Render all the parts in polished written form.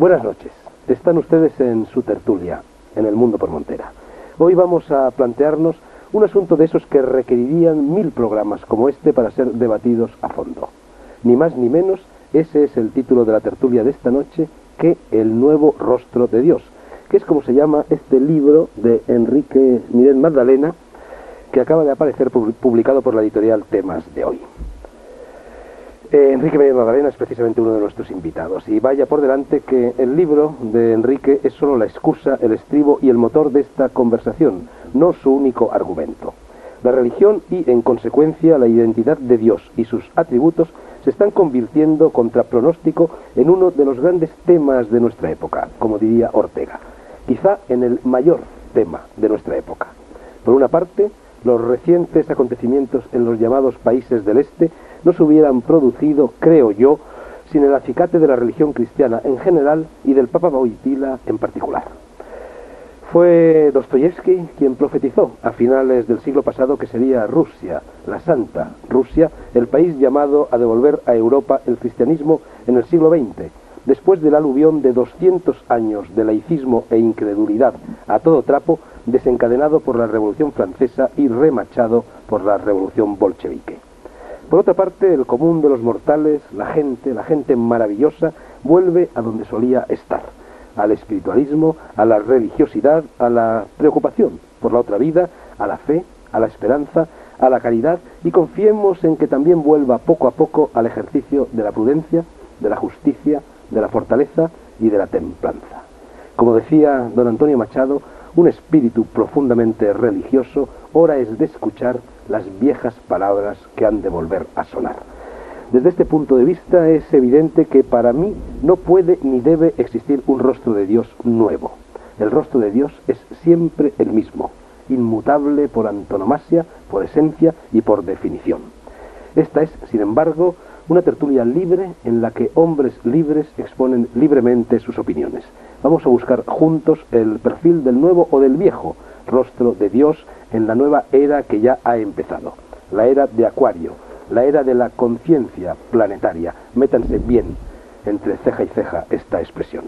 Buenas noches. Están ustedes en su tertulia, en El Mundo por Montera. Hoy vamos a plantearnos un asunto de esos que requerirían 1000 programas como este para ser debatidos a fondo. Ni más ni menos, ese es el título de la tertulia de esta noche, que El nuevo rostro de Dios, que es como se llama este libro de Enrique Miret Magdalena, que acaba de aparecer publicado por la editorial Temas de Hoy. Enrique Miret Magdalena es precisamente uno de nuestros invitados, y vaya por delante que el libro de Enrique es solo la excusa, el estribo y el motor de esta conversación, no su único argumento. La religión y, en consecuencia, la identidad de Dios y sus atributos se están convirtiendo, contra pronóstico, en uno de los grandes temas de nuestra época, como diría Ortega, quizá en el mayor tema de nuestra época. Por una parte, los recientes acontecimientos en los llamados países del Este no se hubieran producido, creo yo, sin el acicate de la religión cristiana en general y del Papa Wojtyła en particular. Fue Dostoyevsky quien profetizó a finales del siglo pasado que sería Rusia, la Santa Rusia, el país llamado a devolver a Europa el cristianismo en el siglo XX, después del aluvión de 200 años de laicismo e incredulidad a todo trapo, desencadenado por la Revolución Francesa y remachado por la Revolución Bolchevique. Por otra parte, el común de los mortales, la gente maravillosa, vuelve a donde solía estar, al espiritualismo, a la religiosidad, a la preocupación por la otra vida, a la fe, a la esperanza, a la caridad, y confiemos en que también vuelva poco a poco al ejercicio de la prudencia, de la justicia, de la fortaleza y de la templanza. Como decía don Antonio Machado, un espíritu profundamente religioso, hora es de escuchar las viejas palabras que han de volver a sonar. Desde este punto de vista es evidente que para mí no puede ni debe existir un rostro de Dios nuevo. El rostro de Dios es siempre el mismo, inmutable por antonomasia, por esencia y por definición. Esta es, sin embargo, una tertulia libre en la que hombres libres exponen libremente sus opiniones. Vamos a buscar juntos el perfil del nuevo o del viejo rostro de Dios en la nueva era que ya ha empezado, la era de Acuario, la era de la conciencia planetaria. Métanse bien entre ceja y ceja esta expresión.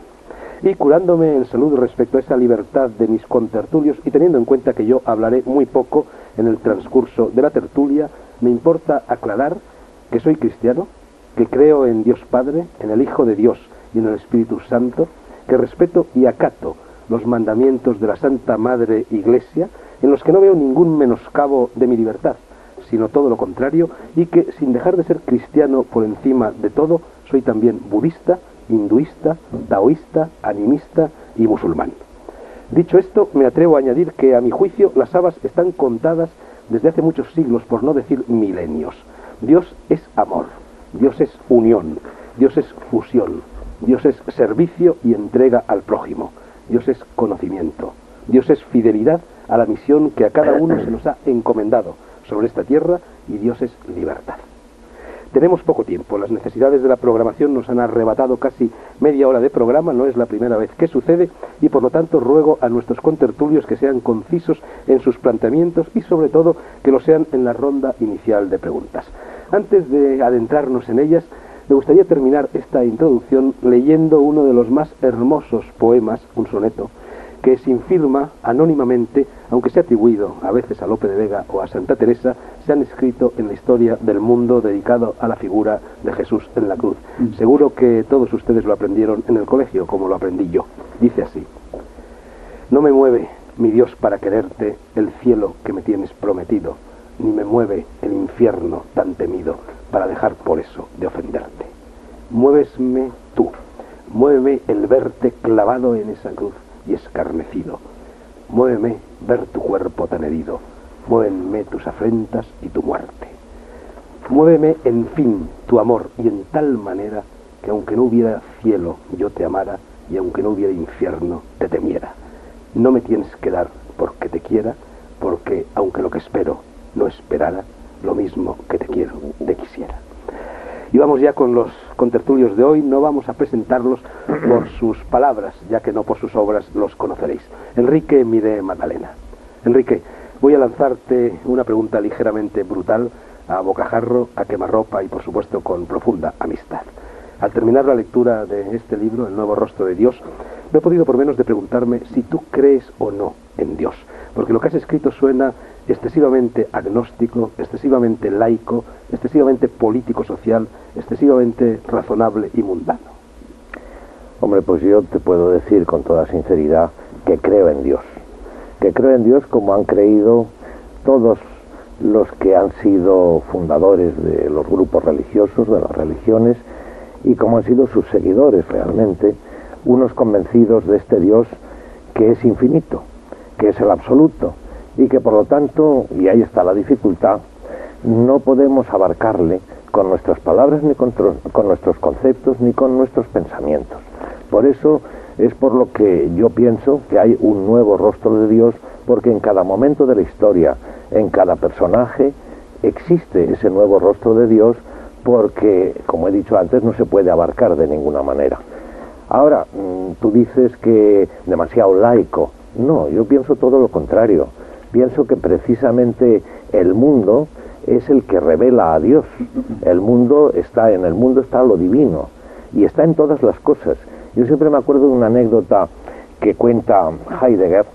Y curándome en salud respecto a esa libertad de mis contertulios y teniendo en cuenta que yo hablaré muy poco en el transcurso de la tertulia, me importa aclarar que soy cristiano, que creo en Dios Padre, en el Hijo de Dios y en el Espíritu Santo, que respeto y acato los mandamientos de la Santa Madre Iglesia, en los que no veo ningún menoscabo de mi libertad, sino todo lo contrario, y que, sin dejar de ser cristiano por encima de todo, soy también budista, hinduista, taoísta, animista y musulmán. Dicho esto, me atrevo a añadir que, a mi juicio, las habas están contadas desde hace muchos siglos, por no decir milenios. Dios es amor, Dios es unión, Dios es fusión, Dios es servicio y entrega al prójimo, Dios es conocimiento, Dios es fidelidad a la misión que a cada uno se nos ha encomendado sobre esta tierra, y Dios es libertad. Tenemos poco tiempo, las necesidades de la programación nos han arrebatado casi media hora de programa, no es la primera vez que sucede, y por lo tanto ruego a nuestros contertulios que sean concisos en sus planteamientos y sobre todo que lo sean en la ronda inicial de preguntas. Antes de adentrarnos en ellas, me gustaría terminar esta introducción leyendo uno de los más hermosos poemas, un soneto, que sin firma, anónimamente, aunque sea atribuido a veces a Lope de Vega o a Santa Teresa, se han escrito en la historia del mundo dedicado a la figura de Jesús en la cruz. Seguro que todos ustedes lo aprendieron en el colegio, como lo aprendí yo. Dice así: no me mueve, mi Dios, para quererte el cielo que me tienes prometido, ni me mueve el infierno tan temido para dejar por eso de ofenderte. Muévesme tú, muéveme el verte clavado en esa cruz y escarnecido. Muéveme ver tu cuerpo tan herido, muévenme tus afrentas y tu muerte. Muéveme, en fin, tu amor, y en tal manera que aunque no hubiera cielo yo te amara, y aunque no hubiera infierno te temiera. No me tienes que dar porque te quiera, porque aunque lo que espero no esperara, lo mismo que te quiero, te quisiera. Y vamos ya con los contertulios de hoy. No vamos a presentarlos por sus palabras, ya que no por sus obras los conoceréis. Enrique Miret Magdalena. Enrique, voy a lanzarte una pregunta ligeramente brutal, a bocajarro, a quemarropa y por supuesto con profunda amistad. Al terminar la lectura de este libro, El nuevo rostro de Dios, no he podido por menos de preguntarme si tú crees o no en Dios, porque lo que has escrito suena excesivamente agnóstico, excesivamente laico, excesivamente político-social, excesivamente razonable y mundano. Hombre, pues yo te puedo decir con toda sinceridad que creo en Dios. Que creo en Dios como han creído todos los que han sido fundadores de los grupos religiosos, de las religiones, y como han sido sus seguidores realmente, unos convencidos de este Dios que es infinito, que es el absoluto, y que por lo tanto, y ahí está la dificultad, no podemos abarcarle con nuestras palabras, ni con nuestros conceptos, ni con nuestros pensamientos. Por eso es por lo que yo pienso que hay un nuevo rostro de Dios, porque en cada momento de la historia, en cada personaje, existe ese nuevo rostro de Dios, porque, como he dicho antes, no se puede abarcar de ninguna manera. Ahora, tú dices que demasiado laico. No, yo pienso todo lo contrario. Pienso que precisamente el mundo es el que revela a Dios. En el mundo está lo divino, y está en todas las cosas. Yo siempre me acuerdo de una anécdota que cuenta Heidegger,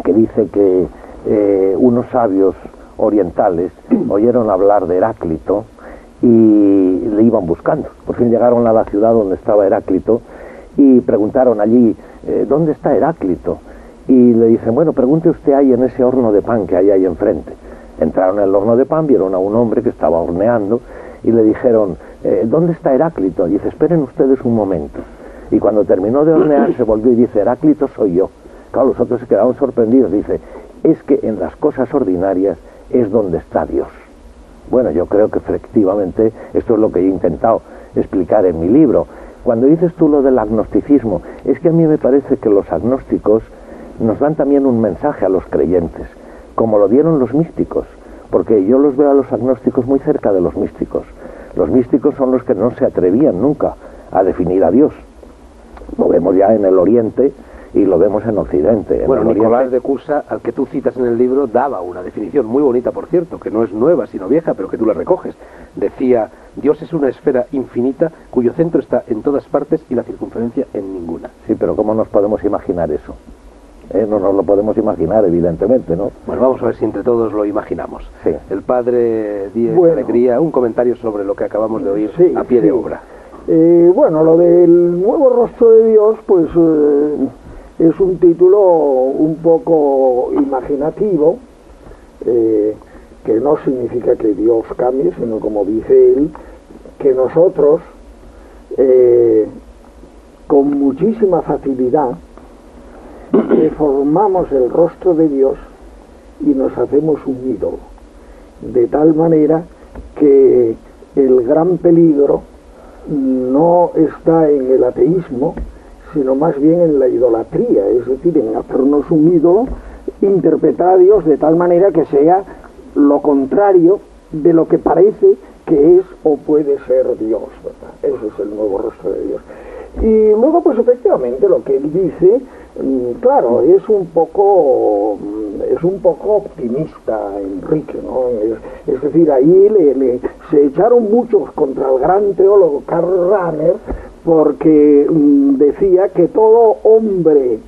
que dice que unos sabios orientales oyeron hablar de Heráclito y le iban buscando. Por fin llegaron a la ciudad donde estaba Heráclito y preguntaron allí, ¿dónde está Heráclito? Y le dicen, bueno, pregunte usted ahí en ese horno de pan que hay ahí enfrente. Entraron en el horno de pan, vieron a un hombre que estaba horneando y le dijeron, ¿dónde está Heráclito? Y dice, esperen ustedes un momento. Y cuando terminó de hornear se volvió y dice, Heráclito soy yo. Claro, los otros se quedaron sorprendidos. Dice, es que en las cosas ordinarias es donde está Dios. Bueno, yo creo que efectivamente esto es lo que he intentado explicar en mi libro. Cuando dices tú lo del agnosticismo, es que a mí me parece que los agnósticos nos dan también un mensaje a los creyentes, como lo dieron los místicos, porque yo los veo a los agnósticos muy cerca de los místicos. Los místicos son los que no se atrevían nunca a definir a Dios. Lo vemos ya en el Oriente y lo vemos en Occidente. Bueno, Nicolás de Cusa, al que tú citas en el libro, daba una definición muy bonita, por cierto, que no es nueva sino vieja, pero que tú la recoges. Decía, Dios es una esfera infinita cuyo centro está en todas partes y la circunferencia en ninguna. Sí, pero ¿cómo nos podemos imaginar eso? No nos lo podemos imaginar, evidentemente, ¿no? Bueno, vamos a ver si entre todos lo imaginamos. Sí. El padre Díez Alegría, un comentario sobre lo que acabamos de oír a pie de obra. Bueno, lo del nuevo rostro de Dios, pues es un título un poco imaginativo, que no significa que Dios cambie, sino, como dice él, que nosotros con muchísima facilidad deformamos el rostro de Dios y nos hacemos un ídolo, de tal manera que el gran peligro no está en el ateísmo, sino más bien en la idolatría, es decir, en hacernos un ídolo, interpretar a Dios de tal manera que sea lo contrario de lo que parece que es o puede ser Dios, ¿verdad? Eso es el nuevo rostro de Dios. Y luego, pues efectivamente, lo que él dice, claro, es un poco optimista, Enrique, ¿no? Es decir, ahí se echaron muchos contra el gran teólogo Karl Rahner, porque decía que todo hombre,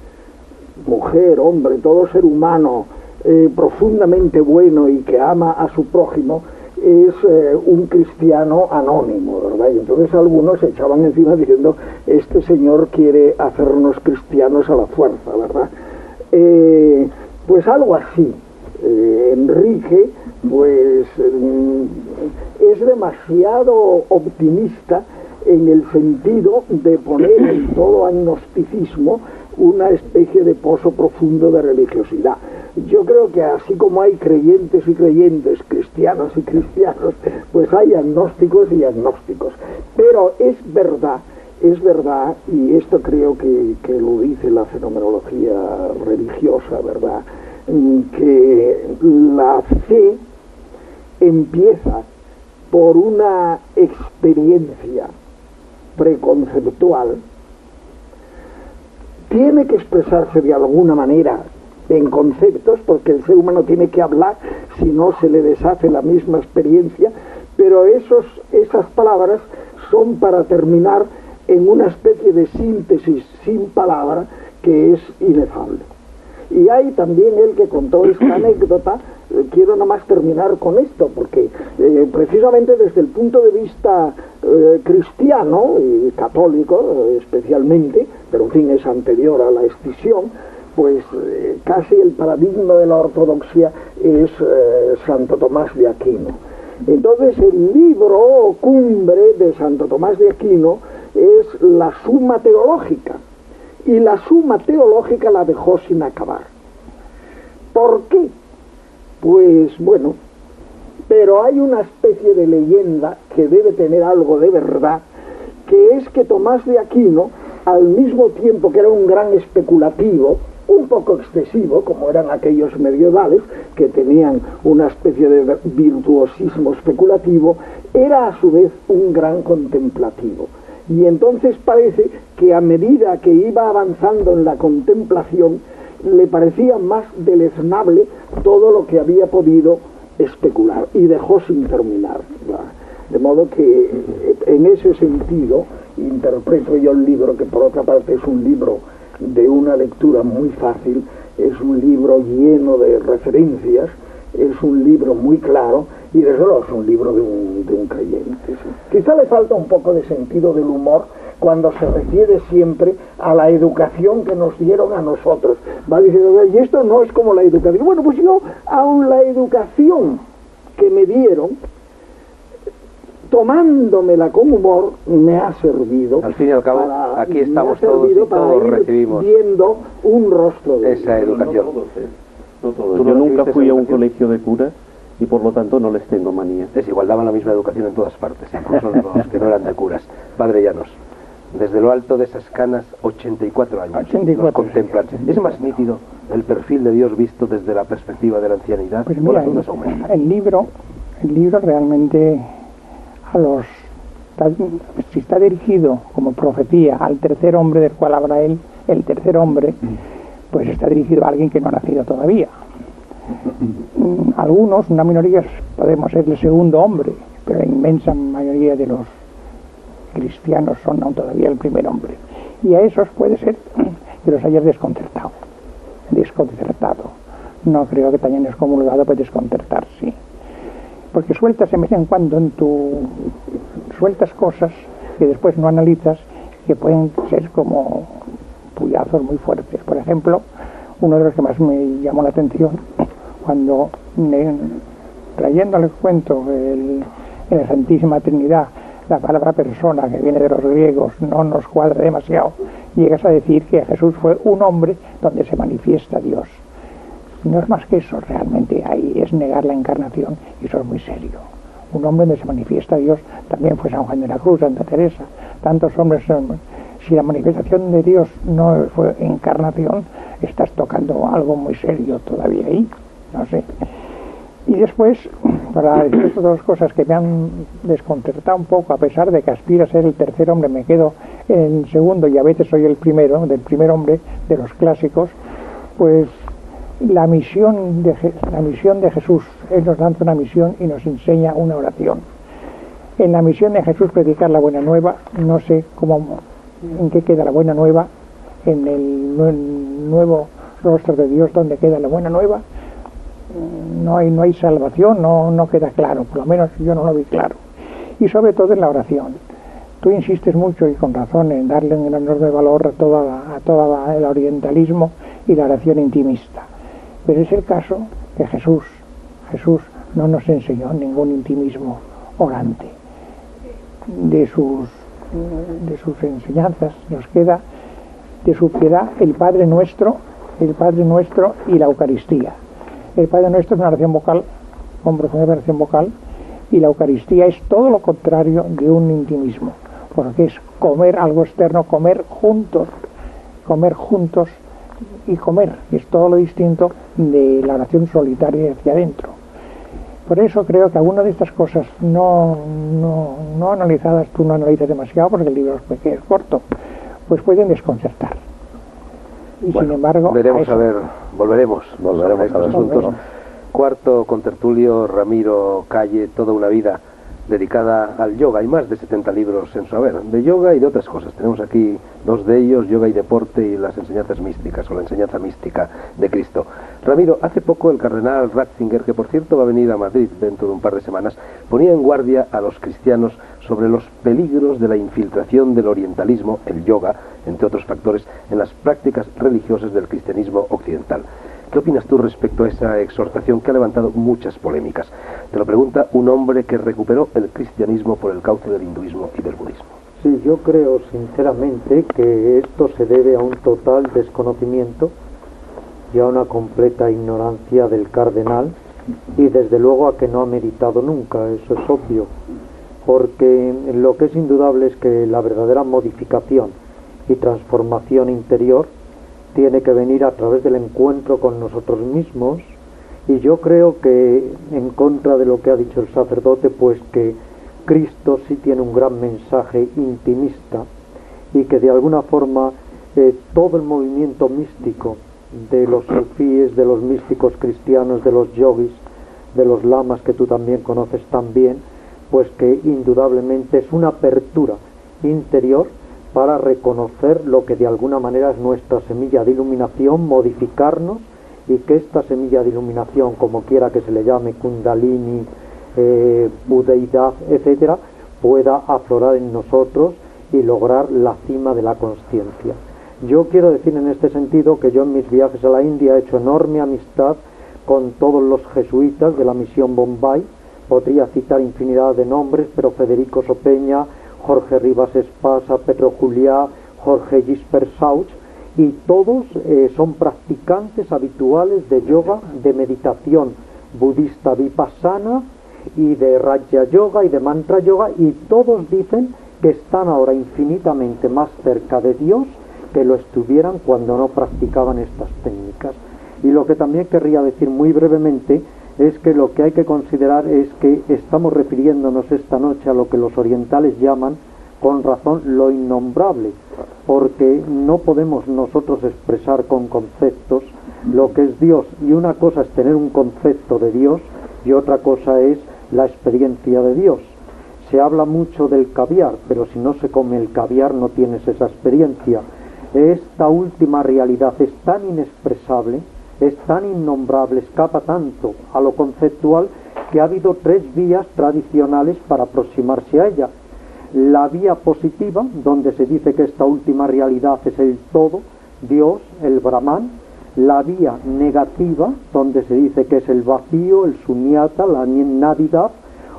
mujer, hombre, todo ser humano profundamente bueno y que ama a su prójimo es un cristiano anónimo, ¿verdad? Y entonces algunos se echaban encima diciendo, este señor quiere hacernos cristianos a la fuerza, ¿verdad? Pues algo así. Enrique, pues es demasiado optimista en el sentido de poner en todo agnosticismo una especie de pozo profundo de religiosidad. Yo creo que así como hay creyentes y creyentes, cristianos y cristianos, pues hay agnósticos y agnósticos. Pero es verdad, y esto creo que lo dice la fenomenología religiosa, ¿verdad?, que la fe empieza por una experiencia preconceptual, tiene que expresarse de alguna manera en conceptos, porque el ser humano tiene que hablar, si no se le deshace la misma experiencia, pero esas palabras son para terminar en una especie de síntesis sin palabra que es inefable. Y hay también el que contó esta anécdota. Quiero nomás terminar con esto, porque precisamente desde el punto de vista cristiano y católico especialmente, pero en fin es anterior a la escisión, pues casi el paradigma de la ortodoxia es Santo Tomás de Aquino. Entonces el libro cumbre de Santo Tomás de Aquino es la Suma Teológica, y la Suma Teológica la dejó sin acabar. ¿Por qué? Pues bueno, pero hay una especie de leyenda que debe tener algo de verdad, que es que Tomás de Aquino, al mismo tiempo que era un gran especulativo, un poco excesivo, como eran aquellos medievales, que tenían una especie de virtuosismo especulativo, era a su vez un gran contemplativo. Y entonces parece que a medida que iba avanzando en la contemplación, le parecía más deleznable todo lo que había podido especular, y dejó sin terminar. De modo que en ese sentido interpreto yo el libro, que por otra parte es un libro de una lectura muy fácil, es un libro lleno de referencias, es un libro muy claro, y desde luego es un libro de un creyente. ¿Sí? Quizá le falta un poco de sentido del humor cuando se refiere siempre a la educación que nos dieron a nosotros. Va diciendo, y esto no es como la educación. Bueno, pues yo, aun la educación que me dieron, tomándomela con humor, me ha servido. Al fin y al cabo, aquí estamos todos y todos recibimos viendo un rostro de esa educación. No todos. Yo nunca fui a un colegio de curas y por lo tanto no les tengo manía. Es igual, daban la misma educación en todas partes, incluso los que no eran de curas. Padre Llanos, desde lo alto de esas canas, 84 años. 84 nos contemplan. Es más nítido el perfil de Dios visto desde la perspectiva de la ancianidad. Pues mira, el libro realmente si está dirigido como profecía al tercer hombre del cual habla él, el tercer hombre, pues está dirigido a alguien que no ha nacido todavía. Algunos, una minoría, podemos ser el segundo hombre, pero la inmensa mayoría de los cristianos son aún todavía el primer hombre. Y a esos puede ser que los hayas desconcertado. No creo que te hayan excomulgado, pues desconcertar, sí. Porque sueltas de vez en cuando sueltas cosas que después no analizas, que pueden ser como puyazos muy fuertes. Por ejemplo, uno de los que más me llamó la atención, cuando trayendo al cuento en la Santísima Trinidad, la palabra persona, que viene de los griegos, no nos cuadra demasiado, llegas a decir que Jesús fue un hombre donde se manifiesta Dios. No es más que eso, realmente ahí es negar la encarnación, y eso es muy serio. Un hombre donde se manifiesta Dios también fue San Juan de la Cruz, Santa Teresa, tantos hombres. Si la manifestación de Dios no fue encarnación, estás tocando algo muy serio todavía ahí, no sé. Y después, para decir estas dos cosas que me han desconcertado un poco, a pesar de que aspiro a ser el tercer hombre, me quedo en el segundo y a veces soy el primero, del primer hombre de los clásicos, pues la misión de Jesús, Él nos lanza una misión y nos enseña una oración. En la misión de Jesús predicar la buena nueva, no sé en qué queda la buena nueva, en el nuevo rostro de Dios, donde queda la buena nueva. No hay salvación, no queda claro, por lo menos yo no lo vi claro. Y sobre todo en la oración. Tú insistes mucho y con razón en darle un enorme valor a todo el orientalismo y la oración intimista. Pero es el caso que Jesús no nos enseñó ningún intimismo orante. De sus enseñanzas nos queda de su piedad el Padre Nuestro y la Eucaristía. El Padre Nuestro es una oración vocal, con profunda oración vocal, y la Eucaristía es todo lo contrario de un intimismo, porque es comer algo externo, comer juntos, y comer es todo lo distinto de la oración solitaria hacia adentro. Por eso creo que algunas de estas cosas no analizadas, tú no analizas demasiado porque el libro es corto, pues pueden desconcertar. Y bueno, sin embargo, volveremos a estos asuntos. Cuarto contertulio, Ramiro Calle, toda una vida dedicada al yoga. Hay más de 70 libros en su haber, de yoga y de otras cosas. Tenemos aquí 2 de ellos, Yoga y Deporte y las enseñanzas místicas, o la enseñanza mística de Cristo. Ramiro, hace poco el cardenal Ratzinger, que por cierto va a venir a Madrid dentro de un par de semanas, ponía en guardia a los cristianos sobre los peligros de la infiltración del orientalismo, el yoga, entre otros factores, en las prácticas religiosas del cristianismo occidental. ¿Qué opinas tú respecto a esa exhortación que ha levantado muchas polémicas? Te lo pregunta un hombre que recuperó el cristianismo por el cauce del hinduismo y del budismo. Sí, yo creo sinceramente que esto se debe a un total desconocimiento y a una completa ignorancia del cardenal, y desde luego a que no ha meditado nunca, eso es obvio, porque lo que es indudable es que la verdadera modificación y transformación interior tiene que venir a través del encuentro con nosotros mismos, y yo creo que, en contra de lo que ha dicho el sacerdote, pues que Cristo sí tiene un gran mensaje intimista, y que de alguna forma todo el movimiento místico de los sufíes, de los místicos cristianos, de los yogis, de los lamas que tú también conoces tan bien, pues que indudablemente es una apertura interior para reconocer lo que de alguna manera es nuestra semilla de iluminación, modificarnos, y que esta semilla de iluminación, como quiera que se le llame, kundalini, budeidad, etcétera, pueda aflorar en nosotros y lograr la cima de la conciencia. Yo quiero decir en este sentido que yo en mis viajes a la India he hecho enorme amistad con todos los jesuitas de la misión Bombay. Podría citar infinidad de nombres, pero Federico Sopeña, Jorge Rivas Espasa, Pedro Juliá, Jorge Gisper Sauch, y todos son practicantes habituales de yoga, de meditación budista vipassana y de Raja Yoga y de Mantra Yoga, y todos dicen que están ahora infinitamente más cerca de Dios que lo estuvieran cuando no practicaban estas técnicas. Y lo que también querría decir muy brevemente es que lo que hay que considerar es que estamos refiriéndonos esta noche a lo que los orientales llaman, con razón, lo innombrable, porque no podemos nosotros expresar con conceptos lo que es Dios, y una cosa es tener un concepto de Dios y otra cosa es la experiencia de Dios. Se habla mucho del caviar, pero si no se come el caviar no tienes esa experiencia. Esta última realidad es tan inexpresable, es tan innombrable, escapa tanto a lo conceptual, que ha habido 3 vías tradicionales para aproximarse a ella. La vía positiva, donde se dice que esta última realidad es el todo, Dios, el Brahman. La vía negativa, donde se dice que es el vacío, el sunyata, la navidad,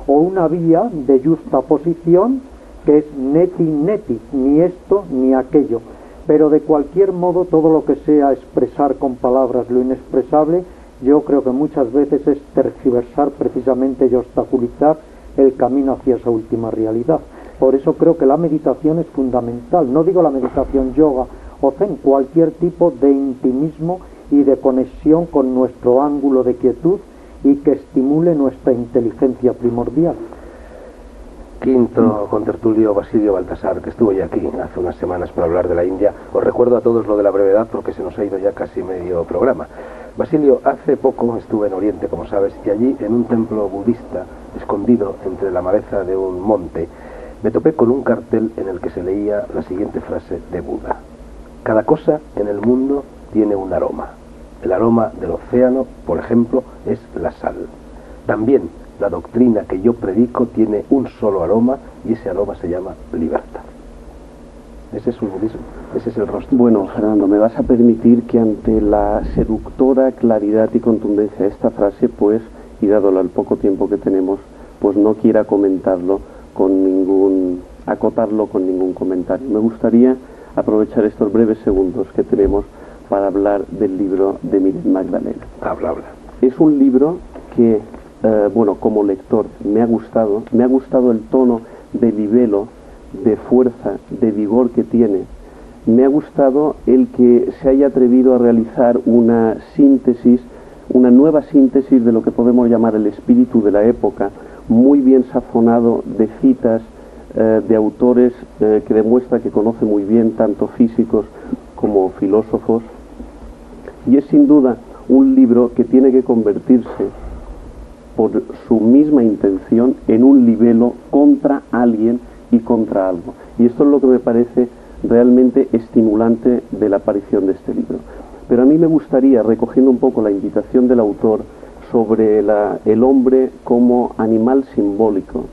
o una vía de justaposición, que es neti neti, ni esto ni aquello. Pero de cualquier modo, todo lo que sea expresar con palabras lo inexpresable, yo creo que muchas veces es tergiversar precisamente y obstaculizar el camino hacia esa última realidad. Por eso creo que la meditación es fundamental. No digo la meditación yoga o zen, cualquier tipo de intimismo y de conexión con nuestro ángulo de quietud y que estimule nuestra inteligencia primordial. Quinto contertulio Basilio Baltasar, que estuvo ya aquí hace unas semanas para hablar de la India. Os recuerdo a todos lo de la brevedad porque se nos ha ido ya casi medio programa. Basilio, hace poco estuve en Oriente, como sabes, y allí en un templo budista, escondido entre la maleza de un monte, me topé con un cartel en el que se leía la siguiente frase de Buda: cada cosa en el mundo tiene un aroma. El aroma del océano, por ejemplo, es la sal. También la doctrina que yo predico tiene un solo aroma, y ese aroma se llama libertad. Ese es un budismo, ese es el rostro. Bueno, Fernando, me vas a permitir que ante la seductora claridad y contundencia de esta frase, pues, y dado el poco tiempo que tenemos, pues no quiera comentarlo acotarlo con ningún comentario. Me gustaría aprovechar estos breves segundos que tenemos para hablar del libro de Miriam Magdalena. Habla. Es un libro que, como lector me ha gustado el tono de libelo, de fuerza, de vigor que tiene. Me ha gustado el que se haya atrevido a realizar una nueva síntesis de lo que podemos llamar el espíritu de la época, muy bien sazonado de citas de autores que demuestra que conoce muy bien tanto físicos como filósofos, y es sin duda un libro que tiene que convertirse por su misma intención en un libelo contra alguien y contra algo. Y esto es lo que me parece realmente estimulante de la aparición de este libro. Pero a mí me gustaría, recogiendo un poco la invitación del autor sobre el hombre como animal simbólico,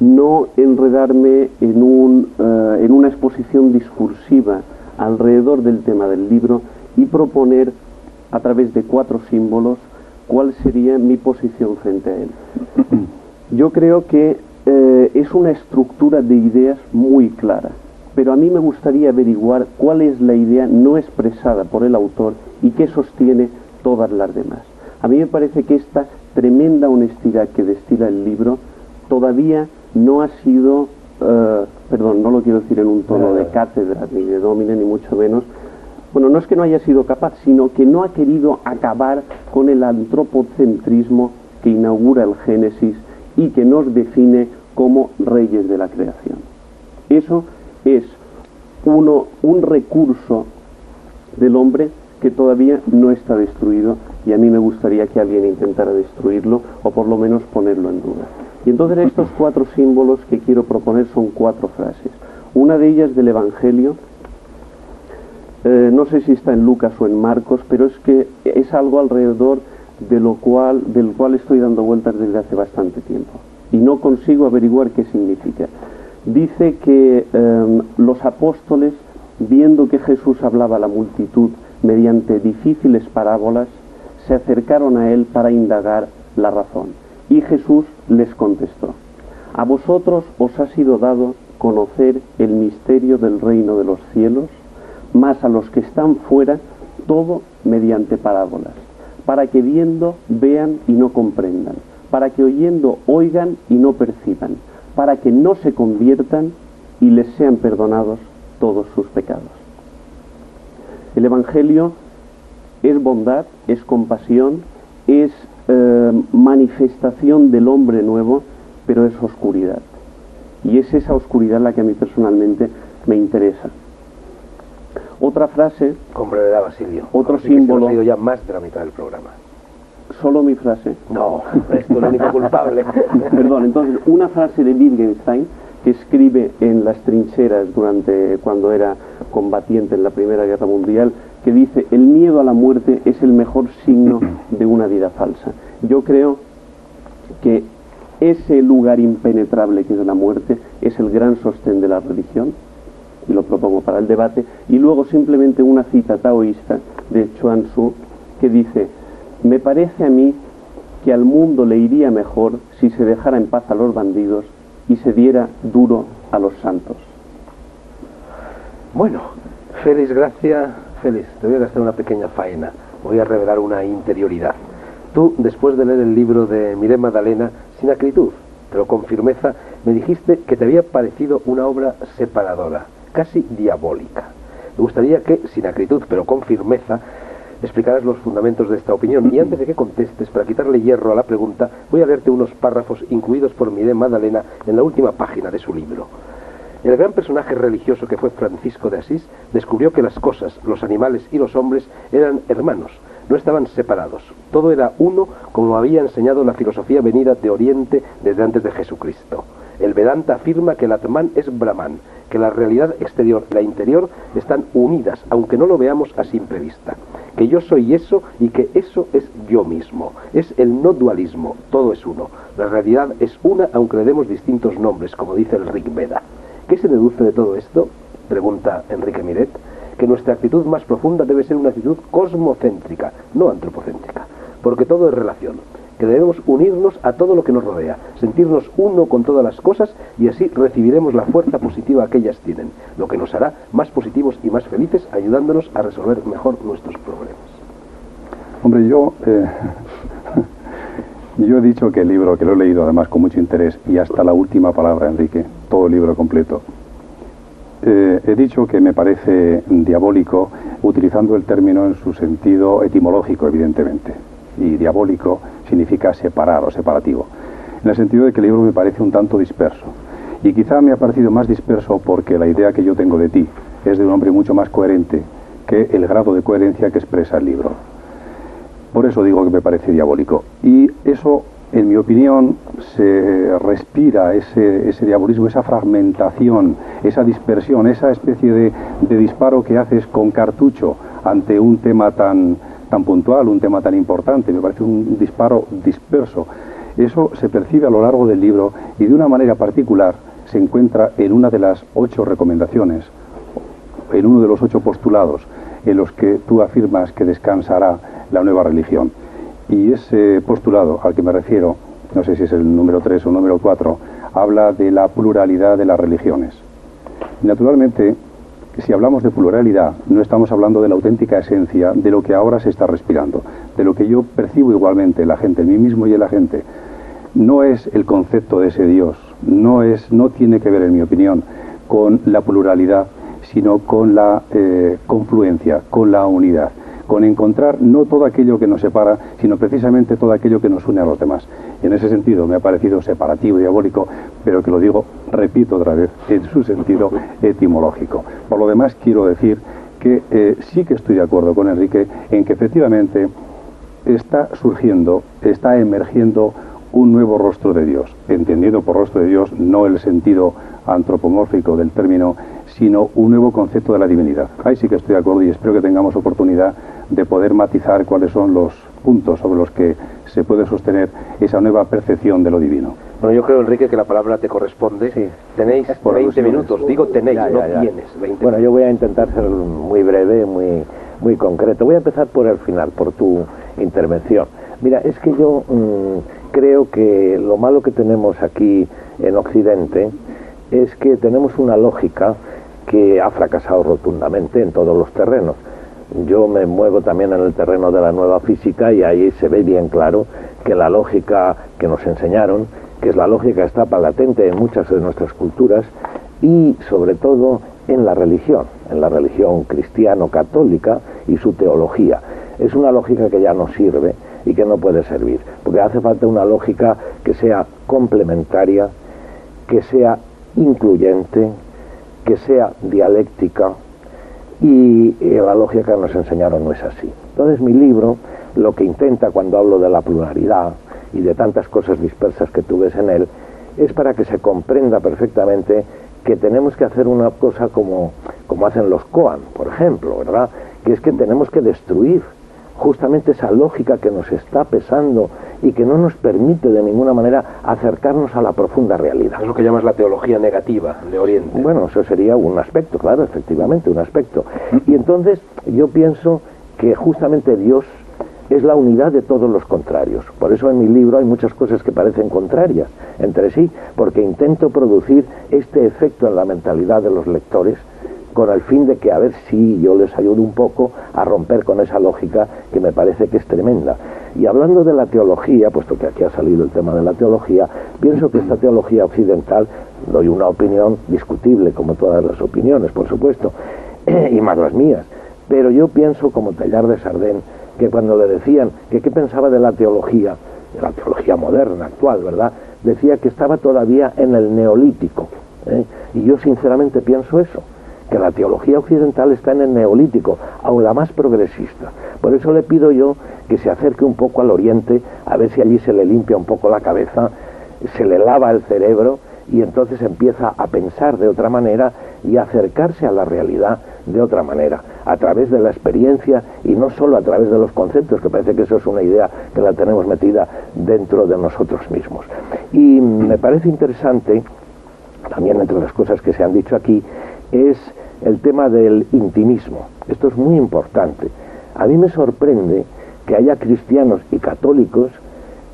no enredarme en una exposición discursiva alrededor del tema del libro y proponer a través de 4 símbolos cuál sería mi posición frente a él. Yo creo que es una estructura de ideas muy clara, pero a mí me gustaría averiguar cuál es la idea no expresada por el autor y qué sostiene todas las demás. A mí me parece que esta tremenda honestidad que destila el libro todavía no ha sido, perdón, no lo quiero decir en un tono de cátedra, ni de domine, ni mucho menos. Bueno, no es que no haya sido capaz, sino que no ha querido acabar con el antropocentrismo que inaugura el Génesis y que nos define como reyes de la creación. Eso es un recurso del hombre que todavía no está destruido, y a mí me gustaría que alguien intentara destruirlo o por lo menos ponerlo en duda. Y entonces estos 4 símbolos que quiero proponer son 4 frases. Una de ellas del Evangelio, no sé si está en Lucas o en Marcos, pero es que es algo alrededor del cual estoy dando vueltas desde hace bastante tiempo y no consigo averiguar qué significa. Dice que los apóstoles, viendo que Jesús hablaba a la multitud mediante difíciles parábolas, se acercaron a él para indagar la razón. Y Jesús les contestó: a vosotros os ha sido dado conocer el misterio del reino de los cielos, mas a los que están fuera todo mediante parábolas, para que viendo vean y no comprendan, para que oyendo oigan y no perciban, para que no se conviertan y les sean perdonados todos sus pecados. El Evangelio es bondad, es compasión, es manifestación del hombre nuevo, pero es oscuridad. Y es esa oscuridad la que a mí personalmente me interesa. Otra frase... Con brevedad, Basilio. Otro Así símbolo... Que se nos ha ido ya más de la mitad del programa. ¿Solo mi frase? No, esto es lo único culpable. Perdón, entonces, una frase de Wittgenstein, que escribe en las trincheras cuando era combatiente en la Primera Guerra Mundial, que dice: el miedo a la muerte es el mejor signo de una vida falsa. Yo creo que ese lugar impenetrable que es la muerte es el gran sostén de la religión, y lo propongo para el debate. Y luego simplemente una cita taoísta de Chuang Tzu que dice: me parece a mí que al mundo le iría mejor si se dejara en paz a los bandidos y se diera duro a los santos. Bueno, Félix Gracia, Félix, te voy a gastar una pequeña faena, voy a revelar una interioridad. Tú, después de leer el libro de Miret Magdalena, sin acritud, pero con firmeza, me dijiste que te había parecido una obra separadora, casi diabólica. Me gustaría que, sin acritud, pero con firmeza, explicarás los fundamentos de esta opinión. Y antes de que contestes, para quitarle hierro a la pregunta, voy a leerte unos párrafos incluidos por Miret Magdalena en la última página de su libro. El gran personaje religioso que fue Francisco de Asís descubrió que las cosas, los animales y los hombres eran hermanos, no estaban separados. Todo era uno, como había enseñado la filosofía venida de Oriente desde antes de Jesucristo. El Vedanta afirma que el Atman es Brahman, que la realidad exterior y la interior están unidas, aunque no lo veamos a simple vista. Que yo soy eso y que eso es yo mismo. Es el no dualismo, todo es uno. La realidad es una, aunque le demos distintos nombres, como dice el Rig Veda. ¿Qué se deduce de todo esto?, pregunta Enrique Miret. Que nuestra actitud más profunda debe ser una actitud cosmocéntrica, no antropocéntrica, porque todo es relación, que debemos unirnos a todo lo que nos rodea, sentirnos uno con todas las cosas, y así recibiremos la fuerza positiva que ellas tienen, lo que nos hará más positivos y más felices, ayudándonos a resolver mejor nuestros problemas. Hombre, yo he dicho que el libro, que lo he leído además con mucho interés, y hasta la última palabra, Enrique, todo el libro completo, he dicho que me parece diabólico, utilizando el término en su sentido etimológico, evidentemente. Y diabólico significa separar o separativo, en el sentido de que el libro me parece un tanto disperso. Y quizá me ha parecido más disperso porque la idea que yo tengo de ti es de un hombre mucho más coherente que el grado de coherencia que expresa el libro. Por eso digo que me parece diabólico. Y eso, en mi opinión, se respira ese diabolismo, esa fragmentación, esa dispersión, esa especie de disparo que haces con cartucho ante un tema tan puntual, un tema tan importante. Me parece un disparo disperso. Eso se percibe a lo largo del libro y de una manera particular se encuentra en una de las 8 recomendaciones, en uno de los 8 postulados en los que tú afirmas que descansará la nueva religión. Y ese postulado al que me refiero, no sé si es el número 3 o el número 4, habla de la pluralidad de las religiones. Naturalmente, si hablamos de pluralidad, no estamos hablando de la auténtica esencia de lo que ahora se está respirando, de lo que yo percibo igualmente en la gente, en mí mismo y en la gente. No es el concepto de ese Dios, no tiene que ver, en mi opinión, con la pluralidad, sino con la confluencia, con la unidad, con encontrar no todo aquello que nos separa, sino precisamente todo aquello que nos une a los demás. Y en ese sentido me ha parecido separativo y diabólico, pero que lo digo, repito otra vez, en su sentido etimológico. Por lo demás, quiero decir que sí que estoy de acuerdo con Enrique en que efectivamente está surgiendo, está emergiendo un nuevo rostro de Dios, entendiendo por rostro de Dios no el sentido antropomórfico del término, sino un nuevo concepto de la divinidad. Ahí sí que estoy de acuerdo y espero que tengamos oportunidad de poder matizar cuáles son los puntos sobre los que se puede sostener esa nueva percepción de lo divino. Bueno, yo creo, Enrique, que la palabra te corresponde. Sí. Tenéis 20 minutos, digo tenéis, no tienes 20 Bueno, yo voy a intentar ser muy breve, muy concreto. Voy a empezar por el final, por tu intervención. Mira, es que yo creo que lo malo que tenemos aquí en Occidente es que tenemos una lógica que ha fracasado rotundamente en todos los terrenos. Yo me muevo también en el terreno de la nueva física y ahí se ve bien claro que la lógica que nos enseñaron, que es la lógica que está latente en muchas de nuestras culturas y sobre todo en la religión cristiano-católica y su teología. Es una lógica que ya no sirve y que no puede servir, porque hace falta una lógica que sea complementaria, que sea incluyente, que sea dialéctica, y la lógica que nos enseñaron no es así. Entonces mi libro lo que intenta, cuando hablo de la pluralidad y de tantas cosas dispersas que tú ves en él, es para que se comprenda perfectamente que tenemos que hacer una cosa como hacen los Koan, por ejemplo, ¿verdad? Que es que tenemos que destruir justamente esa lógica que nos está pesando y que no nos permite de ninguna manera acercarnos a la profunda realidad. Es lo que llamas la teología negativa de Oriente. Bueno, eso sería un aspecto, claro, efectivamente, un aspecto. Y entonces yo pienso que justamente Dios es la unidad de todos los contrarios. Por eso en mi libro hay muchas cosas que parecen contrarias entre sí, porque intento producir este efecto en la mentalidad de los lectores con el fin de que a ver si yo les ayudo un poco a romper con esa lógica que me parece que es tremenda. Y hablando de la teología, puesto que aquí ha salido el tema de la teología, pienso que esta teología occidental, doy una opinión discutible, como todas las opiniones, por supuesto, y más las mías, pero yo pienso, como Teilhard de Chardin, que cuando le decían que qué pensaba de la teología moderna, actual, ¿verdad?, decía que estaba todavía en el neolítico, y yo sinceramente pienso eso, que la teología occidental está en el neolítico, aún la más progresista. Por eso le pido yo que se acerque un poco al Oriente, a ver si allí se le limpia un poco la cabeza, se le lava el cerebro y entonces empieza a pensar de otra manera y a acercarse a la realidad de otra manera, a través de la experiencia y no solo a través de los conceptos, que parece que eso es una idea que la tenemos metida dentro de nosotros mismos. Y me parece interesante, también entre las cosas que se han dicho aquí, es el tema del intimismo. Esto es muy importante. A mí me sorprende que haya cristianos y católicos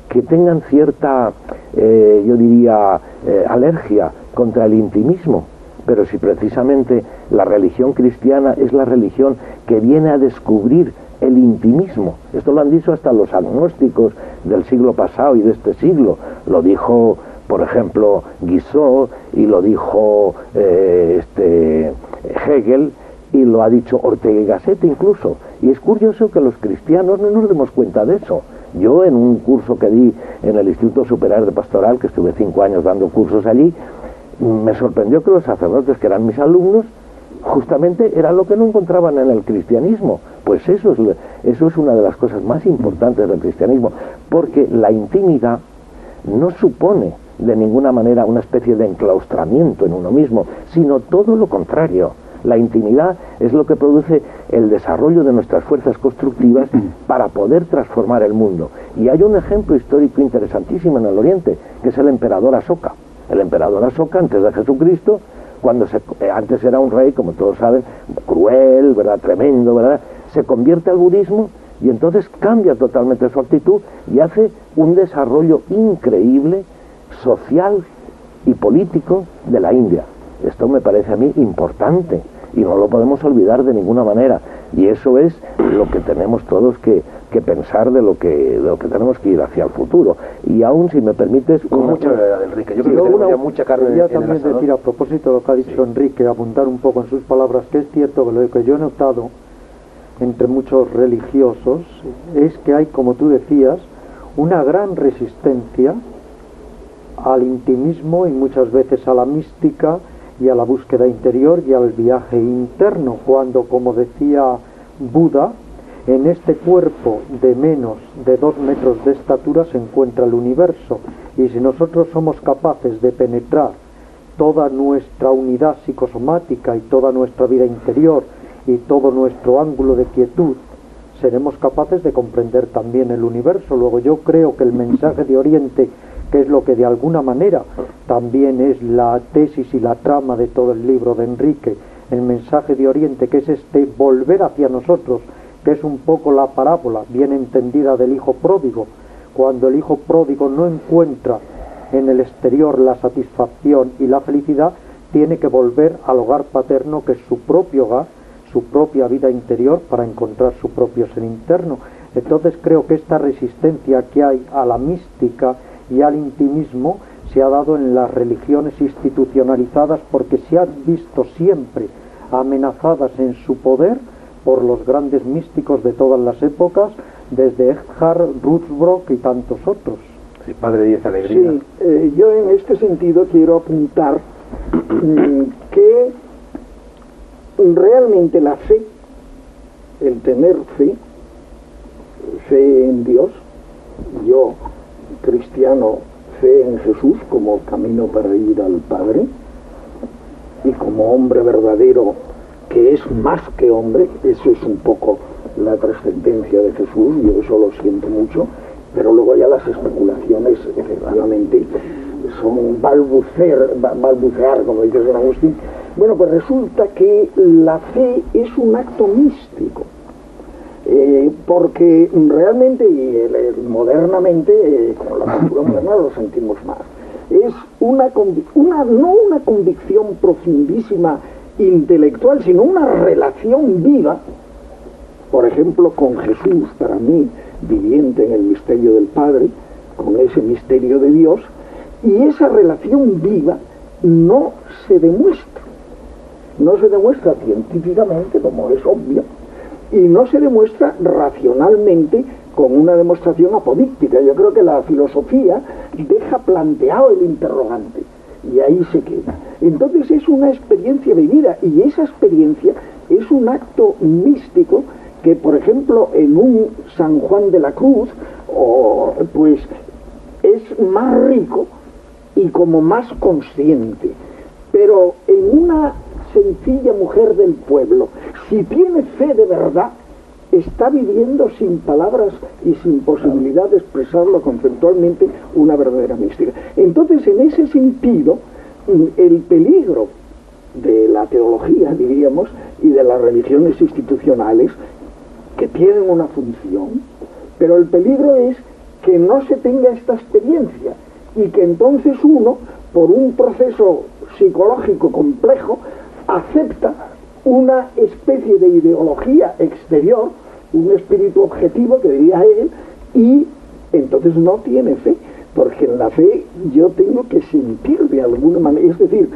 que tengan cierta, yo diría, alergia contra el intimismo. Pero si precisamente la religión cristiana es la religión que viene a descubrir el intimismo. Esto lo han dicho hasta los agnósticos del siglo pasado y de este siglo. Lo dijo, por ejemplo, Guizot, y lo dijo Hegel, y lo ha dicho Ortega y Gasset incluso. Y es curioso que los cristianos no nos demos cuenta de eso. Yo, en un curso que di en el Instituto Superior de Pastoral, que estuve 5 años dando cursos allí, me sorprendió que los sacerdotes que eran mis alumnos justamente era lo que no encontraban en el cristianismo. Pues eso es una de las cosas más importantes del cristianismo, porque la intimidad no supone de ninguna manera una especie de enclaustramiento en uno mismo, sino todo lo contrario. La intimidad es lo que produce el desarrollo de nuestras fuerzas constructivas para poder transformar el mundo. Y hay un ejemplo histórico interesantísimo en el Oriente, que es el emperador Asoka. El emperador Asoka, antes de Jesucristo, antes era un rey, como todos saben, cruel, ¿verdad?, tremendo, ¿verdad?, se convierte al budismo y entonces cambia totalmente su actitud y hace un desarrollo increíble, social y político de la India. Esto me parece a mí importante y no lo podemos olvidar de ninguna manera, y eso es lo que tenemos todos que pensar de lo que tenemos que ir hacia el futuro. Y aún, si me permites, con mucha verdad, Enrique, yo creo que tenemos ya mucha carne ya en también el asador. decir, a propósito de lo que ha dicho Enrique, apuntar un poco en sus palabras, que es cierto que lo que yo he notado entre muchos religiosos es que hay, como tú decías, una gran resistencia al intimismo y muchas veces a la mística y a la búsqueda interior y al viaje interno, cuando, como decía Buda, en este cuerpo de menos de 2 metros de estatura se encuentra el universo, y si nosotros somos capaces de penetrar toda nuestra unidad psicosomática y toda nuestra vida interior y todo nuestro ángulo de quietud, seremos capaces de comprender también el universo. Luego yo creo que el mensaje de Oriente, que es lo que de alguna manera también es la tesis y la trama de todo el libro de Enrique, el mensaje de Oriente, que es este volver hacia nosotros, que es un poco la parábola bien entendida del hijo pródigo, cuando el hijo pródigo no encuentra en el exterior la satisfacción y la felicidad, tiene que volver al hogar paterno, que es su propio hogar, su propia vida interior, para encontrar su propio ser interno. Entonces creo que esta resistencia que hay a la mística y al intimismo se ha dado en las religiones institucionalizadas, porque se han visto siempre amenazadas en su poder por los grandes místicos de todas las épocas, desde Eckhart, Ruthbrock y tantos otros. Sí, Padre Díez Alegría. Sí, yo en este sentido quiero apuntar que realmente la fe, el tener fe en Dios, yo cristiano, fe en Jesús como camino para ir al Padre, y como hombre verdadero, que es más que hombre, eso es un poco la trascendencia de Jesús, yo eso lo siento mucho, pero luego ya las especulaciones efectivamente son balbucear, como dice San Agustín. Bueno, pues resulta que la fe es un acto místico, porque realmente, y modernamente, con la cultura moderna lo sentimos más, es no una convicción profundísima intelectual, sino una relación viva, por ejemplo, con Jesús, para mí, viviente en el misterio del Padre, con ese misterio de Dios, y esa relación viva no se demuestra científicamente, como es obvio, y no se demuestra racionalmente con una demostración apodíctica. Yo creo que la filosofía deja planteado el interrogante y ahí se queda. Entonces es una experiencia vivida, y esa experiencia es un acto místico que, por ejemplo, en un San Juan de la Cruz, pues es más rico y como más consciente. Pero en una sencilla mujer del pueblo, si tiene fe de verdad, está viviendo sin palabras y sin posibilidad de expresarlo conceptualmente una verdadera mística. Entonces, en ese sentido, el peligro de la teología, diríamos, y de las religiones institucionales, que tienen una función, pero el peligro es que no se tenga esta experiencia y que entonces uno, por un proceso psicológico complejo, acepta una especie de ideología exterior, un espíritu objetivo, que diría él, y entonces no tiene fe, porque en la fe yo tengo que sentir de alguna manera, es decir,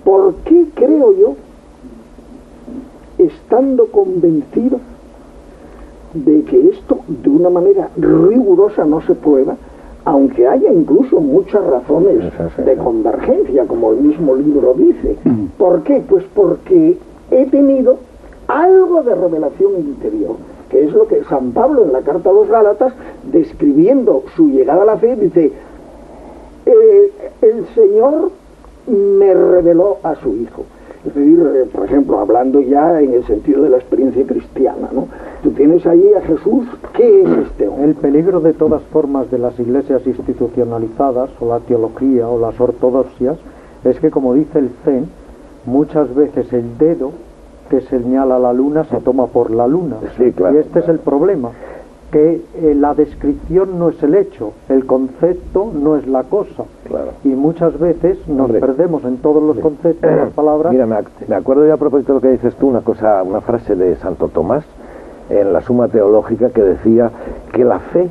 ¿por qué creo yo, estando convencido de que esto de una manera rigurosa no se pueda, aunque haya incluso muchas razones de convergencia, como el mismo libro dice? ¿Por qué? Pues porque he tenido algo de revelación interior, que es lo que San Pablo en la carta a los Gálatas, describiendo su llegada a la fe, dice, el Señor me reveló a su Hijo. Es decir, por ejemplo, hablando ya en el sentido de la experiencia cristiana, ¿no? Tú tienes allí a Jesús, ¿qué es este hombre? El peligro de todas formas de las iglesias institucionalizadas, o la teología, o las ortodoxias, es que, como dice el Zen, muchas veces el dedo que señala la luna se toma por la luna. Sí, claro, y este es el problema, que la descripción no es el hecho, el concepto no es la cosa. Claro. Y muchas veces nos perdemos en todos los conceptos, las palabras. Mira, me acuerdo ya a propósito de lo que dices tú, una frase de Santo Tomás en la Suma Teológica, que decía que la fe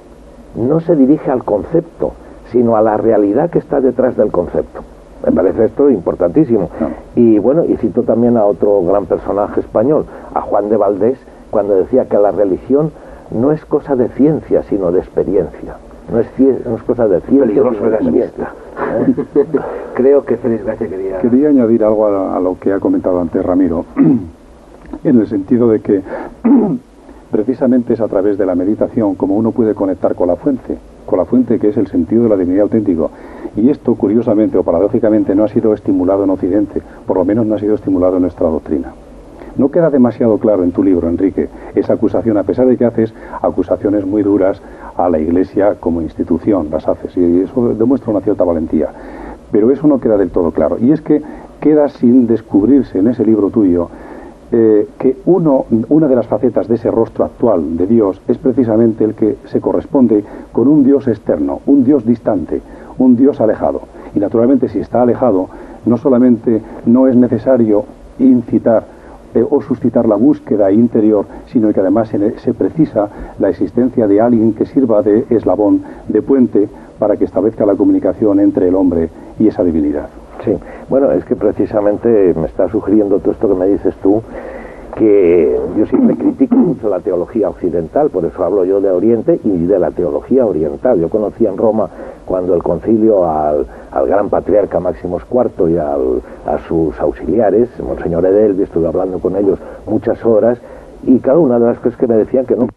no se dirige al concepto, sino a la realidad que está detrás del concepto. Me parece esto importantísimo. No. Y bueno, y cito también a otro gran personaje español, a Juan de Valdés, cuando decía que la religión no es cosa de ciencia, sino de experiencia. No es cosa de ciencia, Peligroso sino de experiencia. Creo que Félix Gracia quería... Quería añadir algo a lo que ha comentado antes Ramiro, en el sentido de que precisamente es a través de la meditación como uno puede conectar con la fuente que es el sentido de la divinidad auténtico. Y esto, curiosamente o paradójicamente, no ha sido estimulado en Occidente, por lo menos no ha sido estimulado en nuestra doctrina. No queda demasiado claro en tu libro, Enrique, esa acusación, a pesar de que haces acusaciones muy duras a la Iglesia como institución, las haces, y eso demuestra una cierta valentía. Pero eso no queda del todo claro. Y es que queda sin descubrirse en ese libro tuyo que una de las facetas de ese rostro actual de Dios es precisamente el que se corresponde con un Dios externo, un Dios distante, un Dios alejado. Y naturalmente, si está alejado, no solamente no es necesario incitar o suscitar la búsqueda interior, sino que además se precisa la existencia de alguien que sirva de eslabón, de puente, para que establezca la comunicación entre el hombre y esa divinidad. Sí, bueno, es que precisamente me está sugiriendo todo esto que me dices tú, que yo siempre critico mucho la teología occidental, por eso hablo yo de Oriente y de la teología oriental. Yo conocí en Roma, cuando el concilio, al gran patriarca Máximos IV y a sus auxiliares, Monseñor Edelvi, estuve hablando con ellos muchas horas, y cada una de las cosas que me decían que no